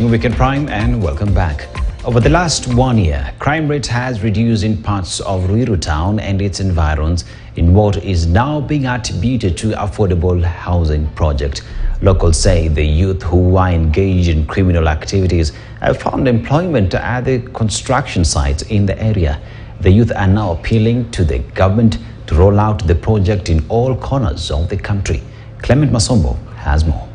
Weekend Prime and welcome back. Over the last 1 year, crime rate has reduced in parts of Ruiru town and its environs in what is now being attributed to affordable housing project. Locals say the youth who are engaged in criminal activities have found employment at the construction sites in the area. The youth are now appealing to the government to roll out the project in all corners of the country. Clement Masombo has more.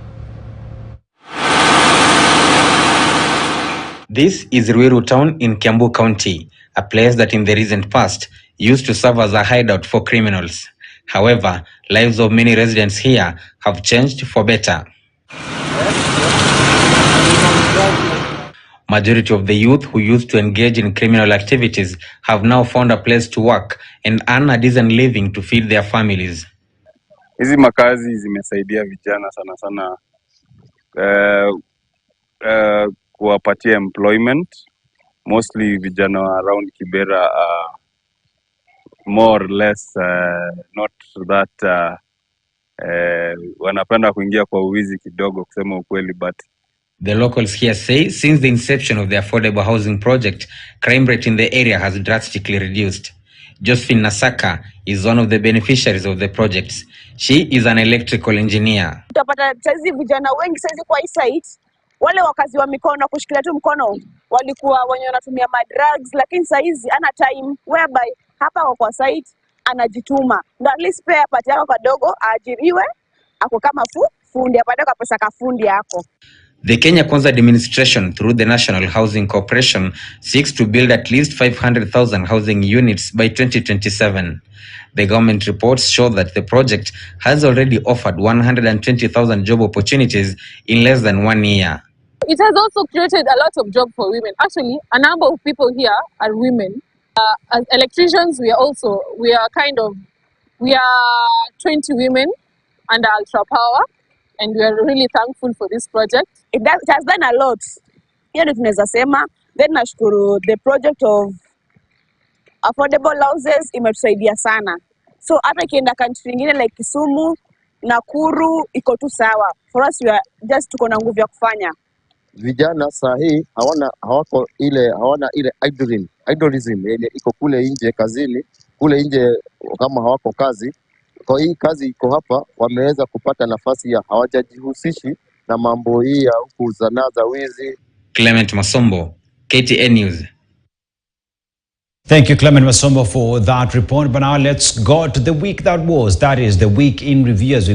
This is Ruiru town in Kiambu County, a place that in the recent past used to serve as a hideout for criminals. However, lives of many residents here have changed for better. Majority of the youth who used to engage in criminal activities have now found a place to work and earn a decent living to feed their families. Hizi makazi zimesaidia vijana sana sana kuwapatia employment. Mostly vijana around Kibera more or less not that wanapenda kuingia kwa uwizi kidogo kusema ukweli, but the locals here say since the inception of the affordable housing project, crime rate in the area has drastically reduced. Josephine Nasaka is one of the beneficiaries of the projects. She is an electrical engineer. Utapata saizi vijana wengi saizi kwa hii site, wale wakazi wa mikono kushikilia tu mkono walikuwa wenye wanatumia drugs, lakini saizi ana time whereby hapa kwa site anajituma. Ndio at least pay apate yako kadogo aajiriwe, ako kama fundi apate kwa pesa kafundi yako. The Kenya Kwanza administration through the National Housing Corporation seeks to build at least 500,000 housing units by 2027. The government reports show that the project has already offered 120,000 job opportunities in less than 1 year. It has also created a lot of jobs for women. Actually, a number of people here are women. As electricians, we are 20 women under Ultra Power, and we are really thankful for this project. It has done a lot. Hiyo ndio tunaweza sema. Then nashukuru the project of affordable houses imetusaidia sana. So hata ikienda country nyingine like Kisumu, Nakuru iko tu sawa. For us we are just tuko na nguvu ya kufanya. Vijana sahi hawana ile idolism yenye iko kule nje kazini, kule nje kama hawako kazi. Kwa hii kazi iko hapa, wameweza kupata nafasi ya hawajajihusishi na mambo hii ya kuzana za wizi. Clement Masombo, KTN News. Thank you, Clement Masombo, for that report. But now let's go to the week that was. That is the week in review as we